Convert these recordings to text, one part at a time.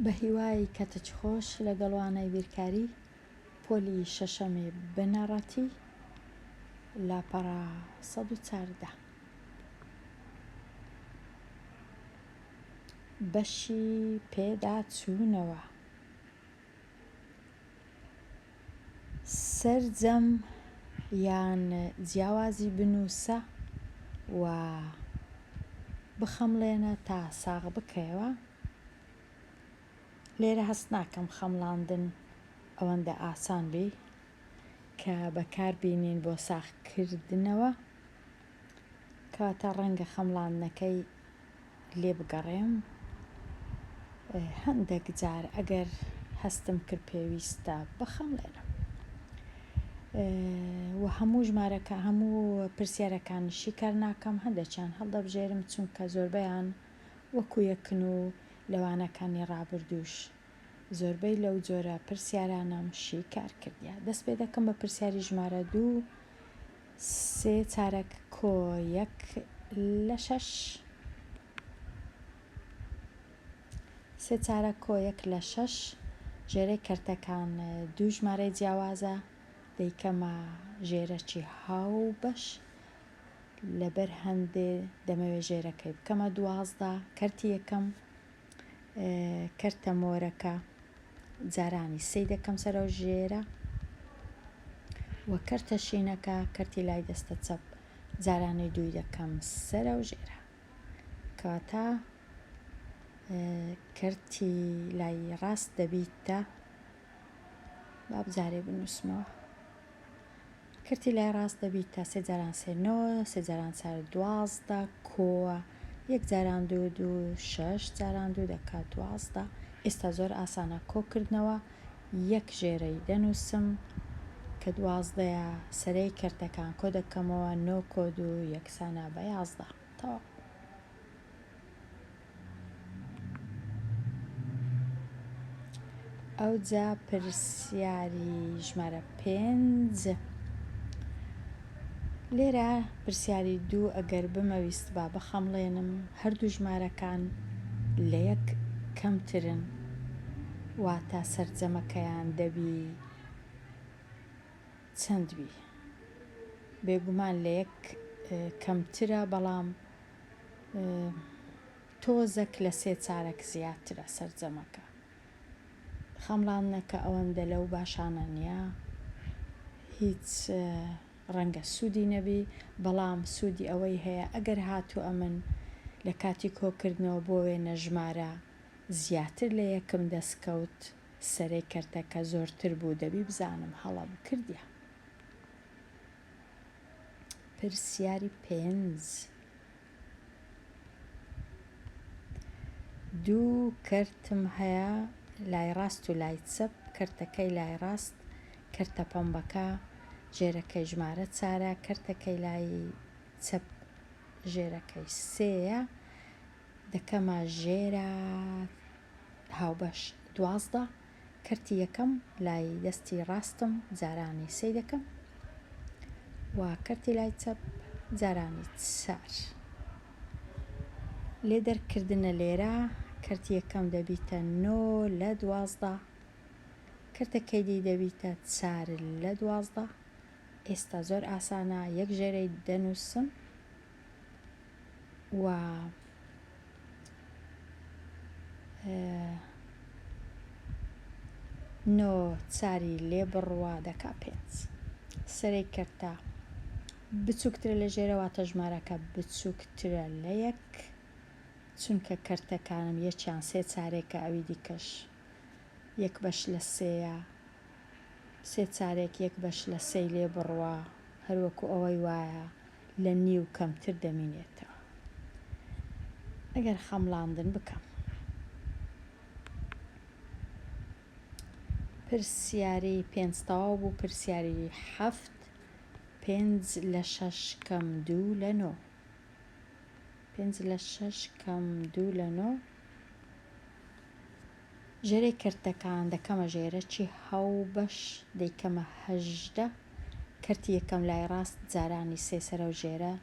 بە هیوای کەتەچ خۆش لەگەڵوانەی بیرکاری پۆلی شەشەمی بنەڕەتی لاپەڕا ١١٤ بەشی پێداچوونەوە. سەرجەم یان جیاوازی بنووسە و بخەمڵێنە تا ساغ بکەیەوە. لێرە هەست ناکەم خەمڵاندن ئەوەندە ئاسان بێ کە بەکاربێنین بۆ ساغکردنەوە، کەواتە ڕەنگە خەمڵاندنەکەی لێ بگەڕێم. هەندێک جار ئەگەر هەستم کرد پێویستە بخەمڵێنم و هەموو ژمارەکە هەموو پرسیارەکانشی کار ناکەم، هەندێکیان هەڵدەبژێرم چونکە زۆربەیان وەکو یەکن و لەوانەکانی ڕابردووش زۆربەی لەو جۆرە پرسیارانم شی کار کردیا. دەست پێ دەکەم بە پرسیاری ژمارە 2 3 چارەک کۆ 1/6 3 چارەک کۆ 1/6 ژێرەی کەرتەکان 2 ژمارەی جیاوازە دەیکەمە ژێرەکی هاو بەش، لەبەر هەندێ دەمەوێت ژێرەکەی بکەمە 12. کەرتی یەکەم کەرتە مۆرەکە جارانی 3 دەکەم سەرەو ژێرە و کەرتە شینەکە کەرتی لای دەستە چەپ جارانی 2 دەکەم سەرەو ژێرە، کەواتە کەرتی لای ڕاست دەبیتە با بجارێ بنووسمەوە. کەرتی لای ڕاست دەبیتە 3 جاران 3 9 3 جاران 4 12 کۆوە 1 جاران 2 2 6 جاران 2 دەکات 12. ئێستا زۆر ئاسانە کۆکردنەوە. یەک ژێرەی دەنووسم کە 12ە، سەرەی کەرتەکان کۆ دەکەمەوە 9 کۆ 2 یەکسانە بە 11. تەواو. ئەوجا پرسیاری ژمارە 5 لێرە پرسیاری 2 ئەگەر بمەویست با بخەمڵێنم هەردوو ژمارەکان لە یەک کەمترن، واتە سەرجەمەکەیان دەبی چەند بی؟ بێگومان لە یەک کەمترە، بەڵام تۆزێک لە 3 چارەک زیاترە سەرجەمەکە. خەمڵاندنەکە ئەوەندە لەو باشانە نییە، هیچ ڕەنگە سوودی نەبی، بەڵام سوودی ئەوەی هەیە ئەگەر هاتوو ئەمن لە کاتی کۆکردنەوە بۆ وێنە ژمارە زیاتر لە یەکم دەستکەوت، سەرەی کەرتەکە زۆرتر بوو، دەبی بزانم هەڵە بکردیا. پرسیاری 5 2 کەرتم هەیە لای ڕاست و لای چەپ. کەرتەکەی لای ڕاست کەرتە پەمبەکە ژێرەکەی ژمارە 4، کەرتەکەی لای چەپ ژێرەکەی 3ە، دەکەمە ژێرە هاوبەش 12. کەرتی یەکەم لای دەستی ڕاستم جارانی 3 دەکەم و کەرتی لای چەپ جارانی 4. لێ دەرکردنە لێرە کەرتی یەکەم دەبیتە 9 لە 12، کەرتەکەی دی دەبیتە 4 لە 12. ئێستا زۆر ئاسانە، یەک ژێرەی دەنووسم و 9 4 لێ بڕوا دەکا 5. سەرەی کەرتە بچووکترە لە ژێرەواتە ژمارەکە بچووکترە لە 1، چونکە کەرتەکانم یەکیان 3 چارێکە، ئەوی دیکەش 1/3 لە 3ە، 3 چارێک 1/3 لە 3 لێ بڕوا، هەروەکو ئەوەی وایە لە نیو کەمتر دەمینێتەوە. ئەگەر خەمڵاندن بکەم. پرسیاری 5 تەواو بوو. پرسیاری 7 5/6 کەم 2 لە 9. 5/6 کەم 2 لە 9 ژێرەی کەرتەکان دەکەمە ژێرەکی هاو بەش، دەیکەمە 18. کەرتی یەکەم لای ڕاست جارانی 3 سەرەو ژێرە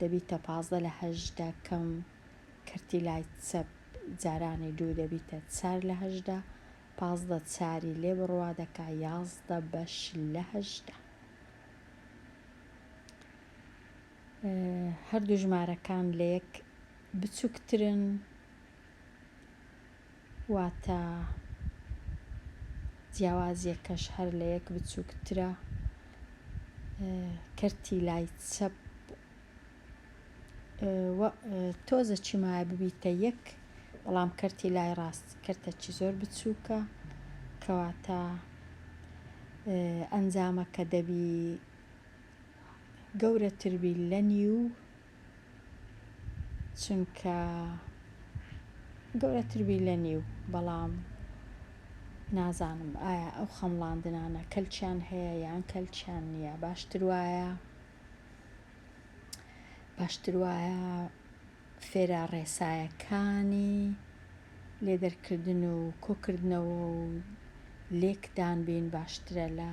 دەبیتە 15 لە 18 کەم کەرتی لای چەپ جارانی 2 دەبیتە 4 لە 8دا، 15 4 لێ بڕوا دەکا 11 بەش لە 8دا. هەردوو ژمارەکان لە یەک بچووکترن، واتە جیاوازیەکەش هەر لە یەک بچووکترە. کەرتی لای چەپ تۆزە چیمایە ببیتە 1، بەڵام کەرتی لای ڕاست کەرتەکی زۆر بچووکە، کەواتە ئەنجامەکە دەبی گەورەتربی لە نیو، چونکە گەورەتربی لە نیو، بەڵام نازانم ئایا ئەو خەمڵاندنانە کەلچیان هەیە یان کەلچیان نییە. باشتر وایە فێرە ڕێسایەکانی لێدەرکردن و کۆکردنەوە و لێکدان بین باشترە لە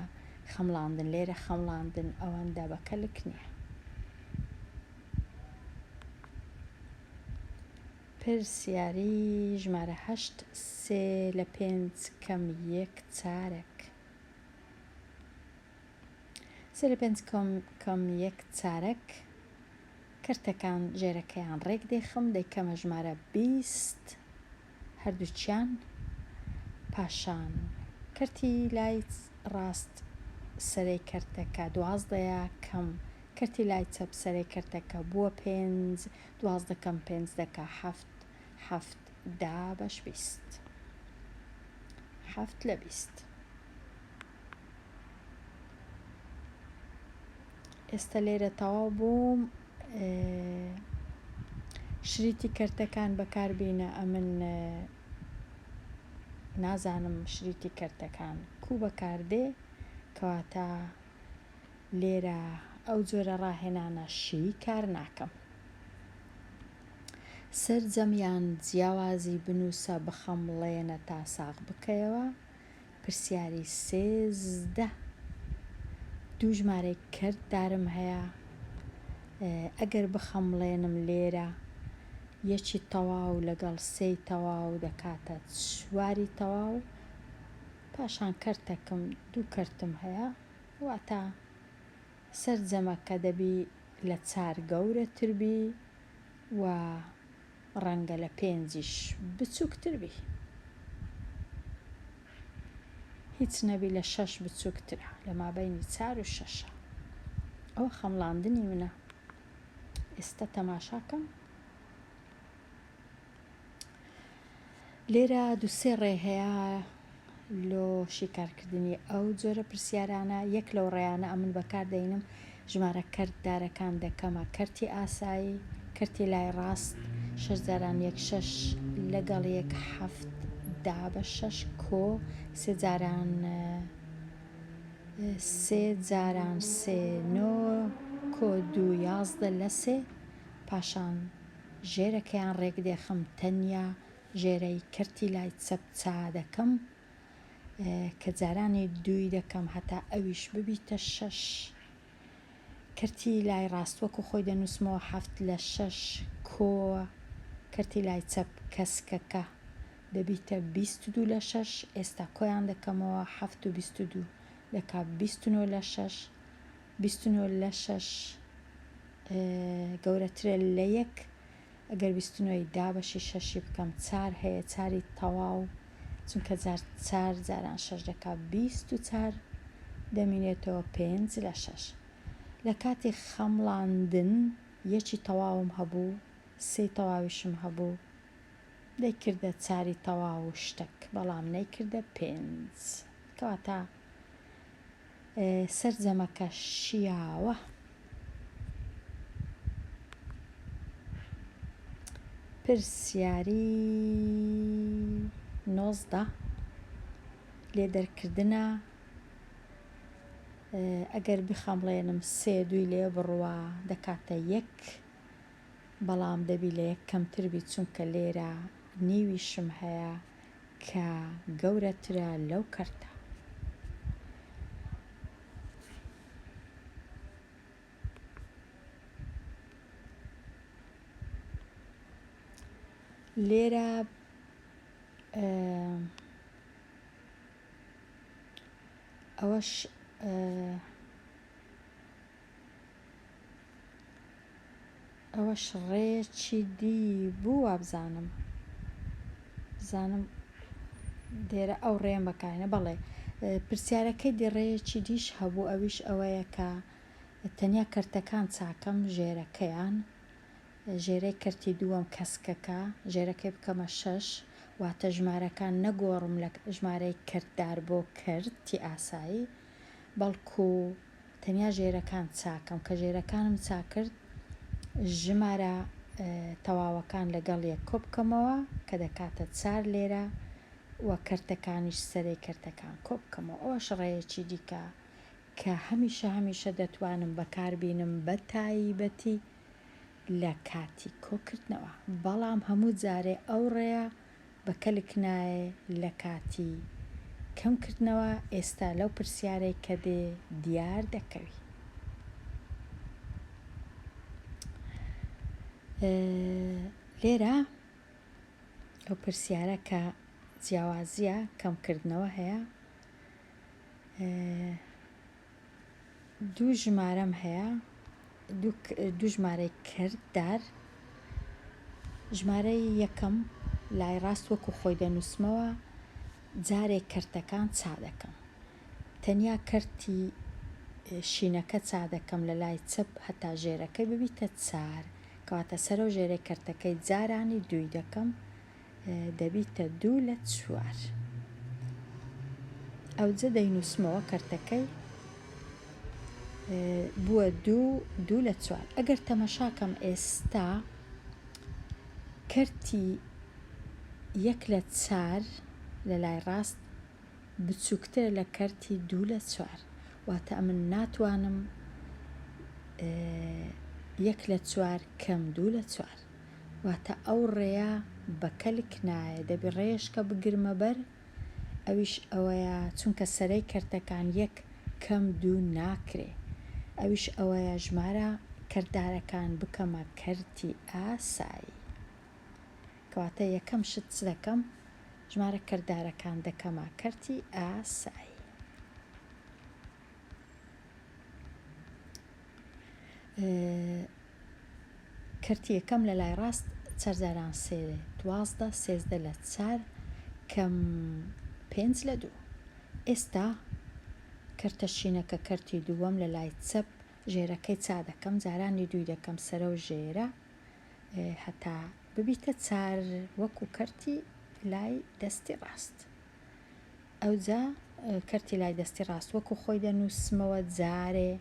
خەمڵاندن. لێرە خەمڵاندن ئەوەندە بەکەلک نییە. پرسیاری ژمارە 8 3 لە 5 کەم 1 4. 3 لە 5 کەم 1 4 کەرتەکان ژێرەکەیان ڕێک دێخم، دەیکەمە ژمارە 20 هەردووچیان. پاشان کەرتی لای ڕاست سەرەی کەرتەکە 12ەیە، کەم کەرتی لای چەپ سەرەی کەرتەکە بووە 5، 12 کەم 5 دەکا 7، 7 10 بەش 20، 7 لە 20. ئێستا لێرە تەواو بووم. شریتی کەرتەکان بەکاربینە، ئەمن نازانم شریتی کەرتەکان کو بەکاردێ، کەواتە لێرە ئەو جۆرە ڕاهێنانە شی کار ناکەم. سەرجەمیان جیاوازی بنووسە بخەمڵێنە تا ساغ بکەیەوە. پرسیاری 13 دوو ژمارەی کەرتدارم هەیە. ئەگەر بخەمڵێنم لێرە یەکی تەواو لەگەڵ 3 تەواو دەکاتە 4 تەواو. پاشان کەرتەکەم 2 کەرتم هەیە، واتە سەرجەمەکە دەبی لە 4 گەورەتربی و ڕەنگە لە 5ش بچووکتربی، هیچ نەبی لە 6 بچووکترە، لە مابەینی 4 و 6. ئەوە خەمڵاندنی منە. ئێستا تەماشاکەم. لێرە 2-3 ڕێ هەیە لۆ شیکارکردنی ئەو جۆرە پرسیارانە. یەک لەو ڕێیانە ئەمن بەکاردەینم ژمارە کەرتدارەکان دەکەمە کەرتی ئاسایی، کەرتی لای ڕاست 6 جاران 1 6 لەگەڵ 1 7 10 بە 6 کۆ 3 جاران 3 9 کۆ 2 11 لە 3. پاشان ژێرەکەیان ڕێک دێخم، تەنیا ژێرەی کەرتی لای چەپ چا دەکەم، کە جارانی 2 دەکەم هەتا ئەویش ببیتە 6. کەرتی لای ڕاست وەکو خۆی دەنووسمەوە 7 لە 6 کۆ کەرتی لای چەپ کەسکەکە دەبیتە 22 لە 6. ئێستا کۆیان دەکەمەوە 7 و 22 دەکا 29 لە 6. 29 لە 6 گەورەترە لە 1. ئەگەر 29 دا بەشی 6 بکەم 4 هەیە، 4 تەواو، چونکە 4 جاران 6 دەکا 24 دەمینێتەوە 5 لە 6. لە کاتی خەمڵاندن یەکی تەواوم هەبوو، 3 تەواویشم هەبوو، دەیکردە 4 تەواو و شتێک، بەڵام نەیکردە 5. کەواتە سەرجەمەکە شیاوە. پرسیاری 19 لێدەرکردنە. ئەگەر بخەمڵێنم 3 2 لێ بڕوا دەکاتە 1، بەڵام دەبی لە 1 کەمتربی، چونکە لێرە نیویشم هەیە کە گەورەترە لەو کەرتە. لێرە ئەوەش ڕێکی دی بوو وابزانم دێرە ئەو ڕێم بەکارێنە بەڵێ پرسیارەکەی ڕێیەکی دیش هەبوو ئەویش ئەوەیە کە تەنیا کەرتەکان چاکەم ژێرەکەیان ژێرەی کەرتی دووەم کەسکەکە ژێرەکەی بکەمە 6 واتە ژمارەکان نەگۆڕم لە ژمارەی کەرتدار بۆ کەرتی ئاسایی بەڵکو تەنیا ژێرەکان چاکەم کە ژێرەکانم چاکرد ژمارە تەواوەکان لەگەڵ یەک کۆ بکەمەوە کە دەکاتە 4 لێرە وە کەرتەکانیش سەرەی کەرتەکان کۆ بکەمەوە ئەوەش ڕێیەکی دیکە کە هەمیشە دەتوانم بەکاربینم بە تایبەتی لە کاتی کۆکردنەوە بەڵام هەموو جارێ ئەو ڕێیە بەکەلک نایە لە کاتی کەمکردنەوە ئێستا لەو پرسیارەی کە دێ دیار دەکەوی لێرە ئەو پرسیارە کە جیاوازیە کەمکردنەوە هەیە دوو ژمارەم هەیە دوو ژمارەی کەرتدار ژمارەی یەکەم لای ڕاست وەکو خۆی دەنووسمەوە جارێک کەرتەکان چا دەکەم تەنیا کەرتی شینەکە چا دەکەم لە لای چەپ هەتا ژێرەکەی ببیتە 4 کەواتە سەرۆ ژێرەی کەرتەکەی جارانی دووی دەکەم دەبیتە 2 لە 4 ئەوجە دەینووسمەوە کەرتەکەی بووە 2 لە 4 ئەگەر تەمەشاکەم ئێستا کەرتی 1 لە 4 لە لای ڕاست بچووکترە لە کەرتی 2 لە 4 واتە ئەمن ناتوانم 1 لە 4 کەم 2 لە 4 واتە ئەو ڕێیە بەکەلک نایە دەبێ ڕێشکە بگرمە بەر ئەویش ئەوەیە چونکە سەرەی کەرتەکان 1 کەم 2 ناکرێ ئەویش ئەوەیە ژمارە کەردارەکان بکەمە کەرتی ئاسایی کەواتە یەکەم شت دەکەم ژمارە کەردارەکان دەکەمە کەرتی ئاسایی کەرتی یەکەم لە لای ڕاست 4 3 12 13 لە 4 کەم 5 لە 2 ئێستا کەرتە شینەکە کەرتی دووەم لە لای چەپ ژێرەکەی چا دەکەم جارانی دووی دەکەم سەرە و ژێرە هەتا ببیتە 4 وەکو کەرتی لای دەستی ڕاست ئەوجا کەرتی لای دەستی ڕاست وەکو خۆی دەنووسمەوە جارێ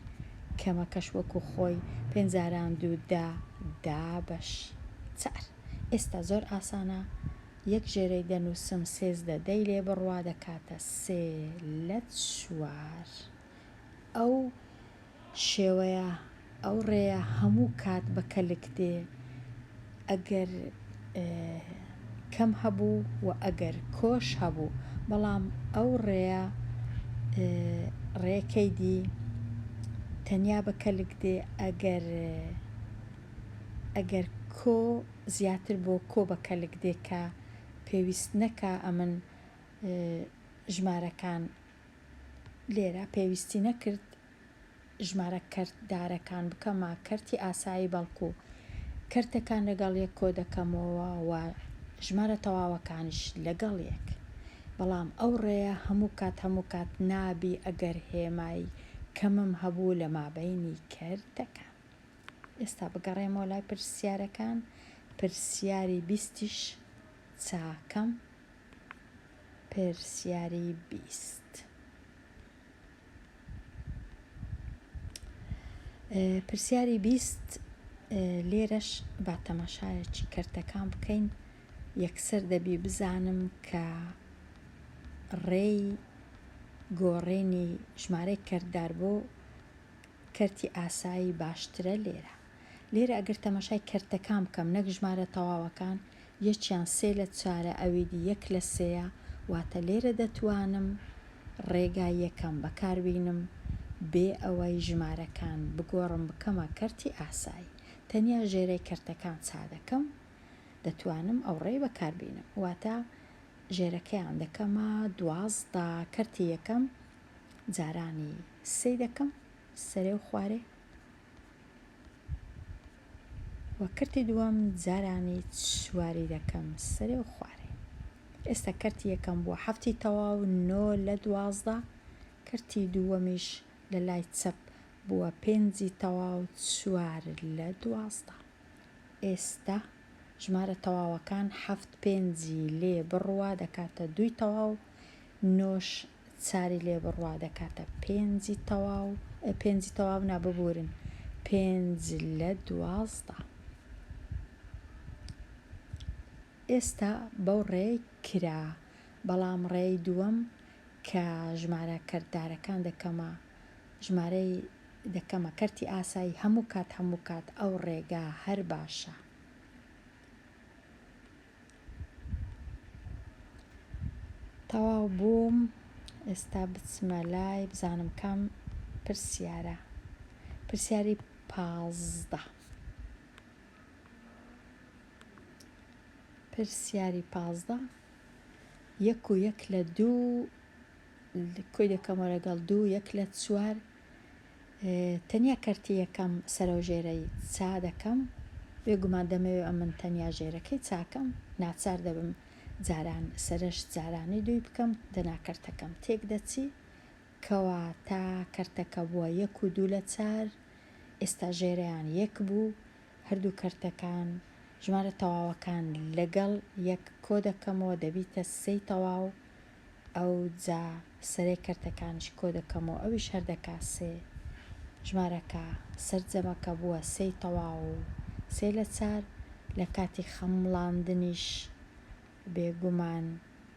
کەمەکەش وەکو خۆی 5 2 10 بەش 4 ئێستا زۆر ئاسانە یەک ژێرەی دەنووسم 13 دەی لێ بڕوا دەکاتە 3 لە 4 ئەو شێوەیە ئەو ڕێیە هەموو کات بەکەلک دێ ئەگەر کەم هەبوو و ئەگەر کۆش هەبوو بەڵام ئەو ڕێیە ڕێکەی دی تەنیا بەکەلک دێ ئەگەر کۆ زیاتر بۆ کۆ بەکەلک دێ کە پێویست نەکە ئەمن ژمارەکان لێرە پێویستی نەکرد ژمارە کەرتدارەکان بکەمە کەرتی ئاسایی بەڵکو کەرتەکان لەگەڵ یەک کۆ دەکەمەوە و ژمارە تەواوەکانش لەگەڵ یەک بەڵام ئەو ڕێیە هەموو کات نابی ئەگەر هێمای کەمم هەبوو لە مابەینی کەرتەکان ئێستا بگەڕێمەوە لای پرسیارەکان پرسیاری 20ش چاکەم پرسیاری 20 پرسیاری 20 لێرەش با تەماشایەکی کەرتەکان بکەین یەکسەر دەبی بزانم کە ڕێی گۆڕینی ژمارەی کەرتدار بۆ کەرتی ئاسایی باشترە لێرە ئەگەر تەماشای کەرتەکان بکەم نەک ژمارە تەواوەکان یەکیان 3 لە 4 ئەویدی 1 لە 3 واتە لێرە دەتوانم ڕێگای یەکەم بەکاربینم بێ ئەوەی ژمارەکان بگۆڕم بکەمە کەرتی ئاسایی تەنیا ژێرەی کەرتەکان چا دەکەم دەتوانم ئەو ڕێی بەکاربینم واتە ژێرەکەیان دەکەمە 12. کەرتی یەکەم جارانی 3 دەکەم سەرێ و خوارێ، وە کەرتی دووەم جارانی 4 دەکەم سەرێ و خوارێ. ئێستا کەرتی یەکەم بووە 7 تەواو 9 لە 12، کەرتی دووەمیش لە لای چەپ بووە 5 تەواو 4 لە 12. ئێستا ژمارە تەواوەکان 7 5 لێ بڕوا دەکاتە 2 تەواو، 9 4 لێ بڕوا دەکاتە 5 تەواو، 5 تەواو ناببورن 5 لە 12. ئێستا بەو ڕێی کرا، بەڵام ڕێی دووەم کە ژمارە کەرددارەکان دەکەمە ژمارەی دەکەمە کەرتی ئاسایی هەموو کات ئەو ڕێگا هەر باشە. تەواو بووم. ئێستا بچمە لای بزانم کام پرسیارە. پرسیاری 15. پرسیاری 15 1 و 1 لە 2 کۆی دەکەمەوە لەگەڵ 2 1 لە 4. تەنیا کەرتی یەکەم سەرۆژێرەی چا دەکەم، بێگومان دەمەوێت ئەمن تەنیا ژێرەکەی چاکەم، ناچار دەبم جاران سەرش جارانی 2 بکەم، دەناکەرتەکەم تێک دەچی کەواتە کەرتەکە بووە 1 و 2 لە 4. ئێستا ژێرەیان 1 بوو، هەردوو کەرتەکان ژمارە تەواوەکان لەگەڵ 1 کۆ دەکەمەوە دەبیتە 3 تەواو، ئەو جا سەرەی کەرتەکانش کۆ دەکەمەوە ئەویش هەردەکا 3. ژمارەکە سەرجەمەکە بووە 3 تەواو 3 لە 4. لە کاتی خەمڵاندنیش بێگومان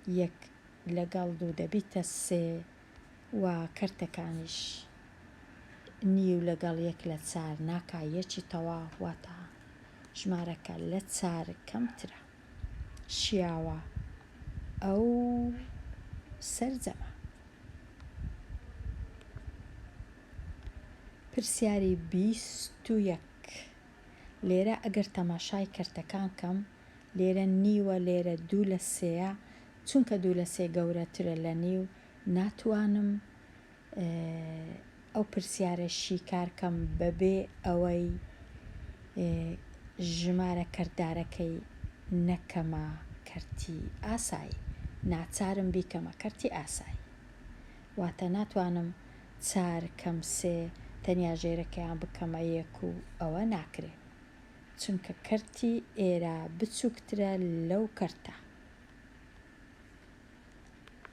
1 لەگەڵ 2 دەبیتە 3 و کەرتەکانیش نیو لەگەڵ 1 لە 4 ناکا 1 تەواو، واتە ژمارەکە لە 4 کەمترە. شیاوە ئەو سەرجەمە. پرسیاری 21. لێرە ئەگەر تەماشای کەرتەکان کەم، لێرە نیوە، لێرە 2 لە 3، چونکە 2 لە 3 گەورەترە لە نیو، ناتوانم ئەو پرسیارەشی کارکەم بەبێ ئەوەی ژمارە کەرددارەکەی نەکەمە کەرتی ئاسایی، ناچارم بیکەمە کەرتی ئاسایی، واتە ناتوانم 4 کەم 3 تەنیا ژێرەکەیان بکەمە 1 و ئەوە ناکرێ، چونکە کەرتی ئێرە بچووکترە لەو کەرتە.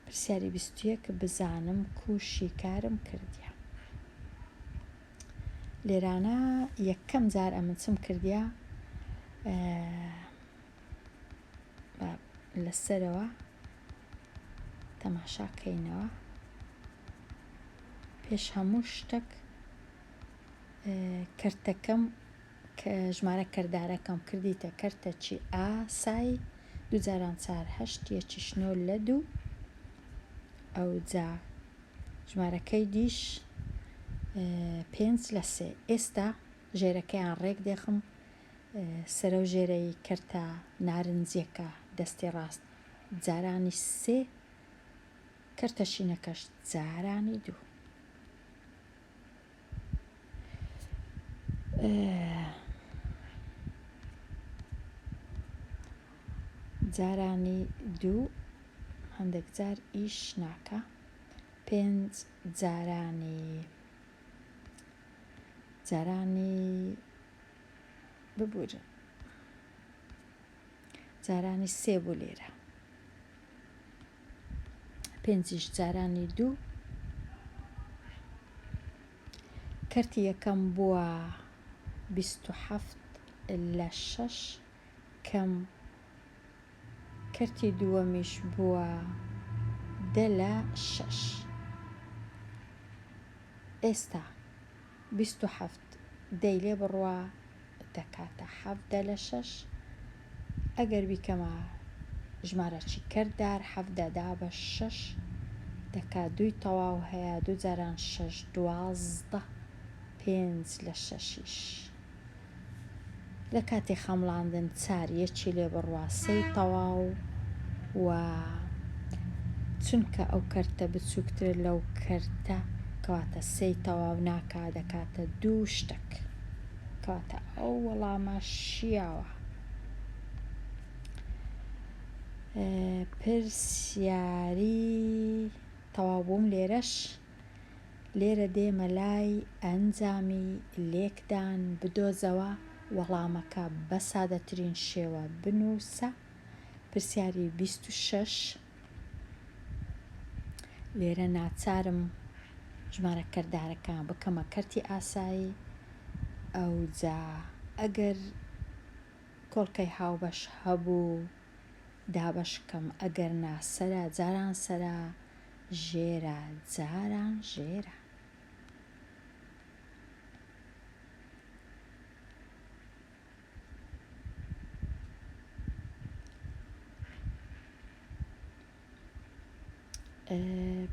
پرسیاری 21 بزانم کوشی کارم کردیا. لێرانە یەکەم جار ئەمن چم کردیا لەسەرەوە تەماشاکەینەوە. پێش هەموو شتێک کەرتەکەم کە ژمارە کەرددارەکەم کردیتە کەرتەکی ئاسایی 2 جاران 4 8 1 9 لە 2، ئەو جا ژمارەکەی دیش 5 لە 3. ئێستا ژێرەکەیان ڕێک دێخم سەرە و ژێرەی کەرتە نارنجیەکە دەستی ڕاست جارانی 3، کەرتە شینەکەش جارانی 2. جارانی 2 هەندێک جار ئیش ناکە. 5 جارانی ببورن، جارانی 3 بوو لێرە، 5 جارانی 2. کەرتی یەکەم بووە 27 لە 6 کەم، کەرتی دووەمیش بووە 10 لە 6. ئێستا 27 دەی لێ بڕوا دەکاتە 7 لە 6. ئەگەر بیکەمە ژمارەی کەرددار 7 دا بە 6 دەکات 2 تەواو هەیە 2 جاران 6 12 5 لە 6. لە کاتی خەمڵاندن 4 1 لێ بڕوا 3 تەواو و چونکە ئەو کەرتە بچووکتر لەو کەرتە کەواتە سێی تەواو ناکا دەکاتە دوو شتێک کەواتە ئەو وەڵامە شیاوە. پرسیاری تەواو بووم لێرەش لێرە دێمە لای ئەنجامی لێکدان بدۆزەوە وەڵامەکە بە سادەترین شێوە بنووسە. پرسیاری 26 لێرە ناچارم ژمارە کەردارەکان بکەمە کەرتی ئاسایی ئەوجا ئەگەر کۆڵکەی هاوبەش هەبوو دابەشکەم ئەگەر ناسەرە جاران سەرە ژێرە جاران ژێرە.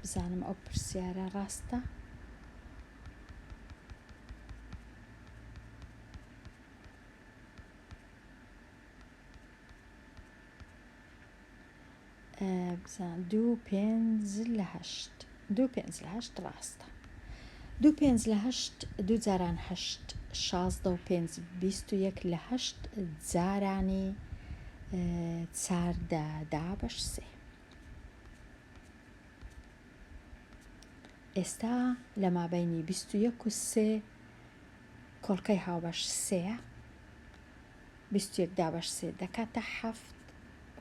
بزانم ئەو پرسیارە ڕاستە؟ بزان 2/5/8 2/5/8 ڕاستە. 2/5/8 دوو جاران 8 16 و 5 21/8 جارانی 14 دابەش 3. ئێستا لە مابەینی 21 و 3 کۆڵکەی هاوبەش 3 21 دابەش 3 دەکاتە 7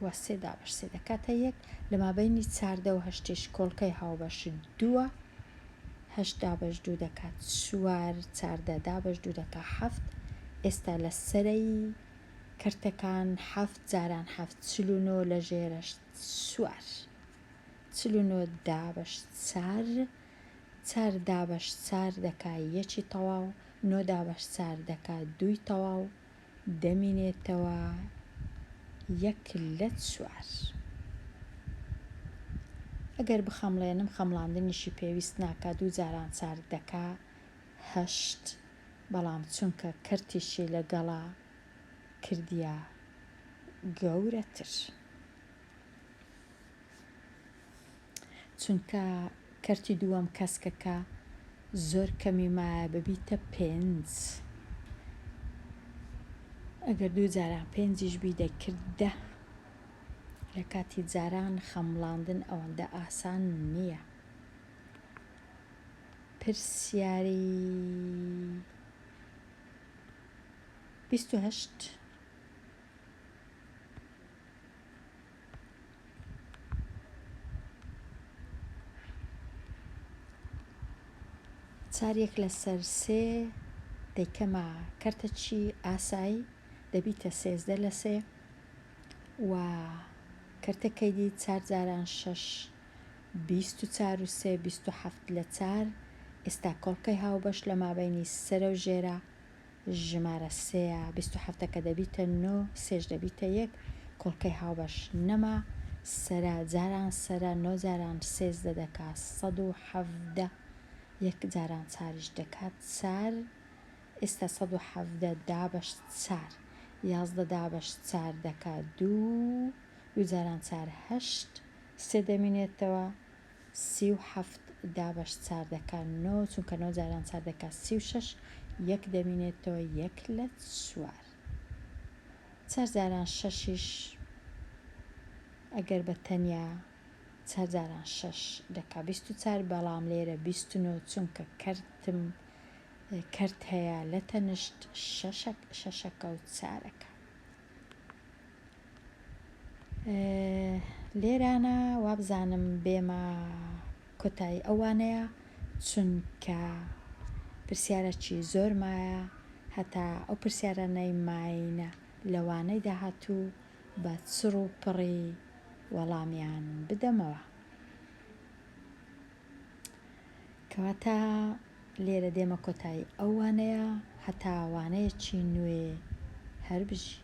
و 3 دابەش 3 دەکاتە 1 لە مابەینی 14 و 8 کۆڵکەی هاوبەش 2 8 دابەش 2 دەکات 4 14 دابەش 2 دەکات 7. ئێستا لە سەرەی کەرتەکان 7 جاران 7 49 لە ژێرەش 4 49 دابەش 4 4 دابەش 4 دەکات 1 تەواو 9 دابەش 4 دەکات 2 تەواو دەمینێتەوە 1/4. ئەگەر بخەمڵێنم خەمڵاندنیشی پێویست ناکە 2 جاران 4 دەکات 8 بەڵام چونکە کەرتیشی لەگەڵا کردیە گەورەتر چونکە کەرتی دووەم کەسکەکە زۆر کەمی مایە ببیتە 5 ئەگەر 2 جاران 5 بی دەکرد 10 لە کاتی جاران خەمڵاندن ئەوەندە ئاسان نییە. پرسیاری 28 4 لەسەر 3 دەیکەمە کەرتەچی ئاسایی دەبیتە 13 لە 3 و کەرتەکەی دی 4 جاران 6 24 و 3 27 لە 4. ئێستا کۆڵکەی هاوبەش لە مابەینی سەرە و ژێرە ژمارە 3 27ەکە دەبیتە 9 3 دەبیتە 1 کۆڵکەی هاوبەش نەما سەرا جاران سەرە 9 جاران 13 دەکات 117 1 جاران 4 دەکات 4. ئێستا 117 دابەش 4 11 دابەش 4 دەکات 2 2 جاران 4 8 3 دەمینێتەوە 37 دابەش 4 دەکات 9 چونکە 9 جاران 4 دەکات 36 1 دەمینێتەوە 1/4. 4 جاران 6 ئەگەر بە تەنیا 4 جاران 6 دەکات 24 بەڵام لێرە 29 چونکە کەرت هەیە لە تەنشت شەشەکە و چارەکە. لێرانە وابزانم بێمە کۆتایی ئەوانەیە چونکە پرسیارەکی زۆر مایە هەتا ئەو پرسیارانەی ماینە لەوانەی داهاتوو بە چڕ و پڕی وەڵامیان بدەمەوە. کەواتە لێرە دێمە کۆتایی ئەوانەیە هەتا وانەیەکی نوێ هەر بژی.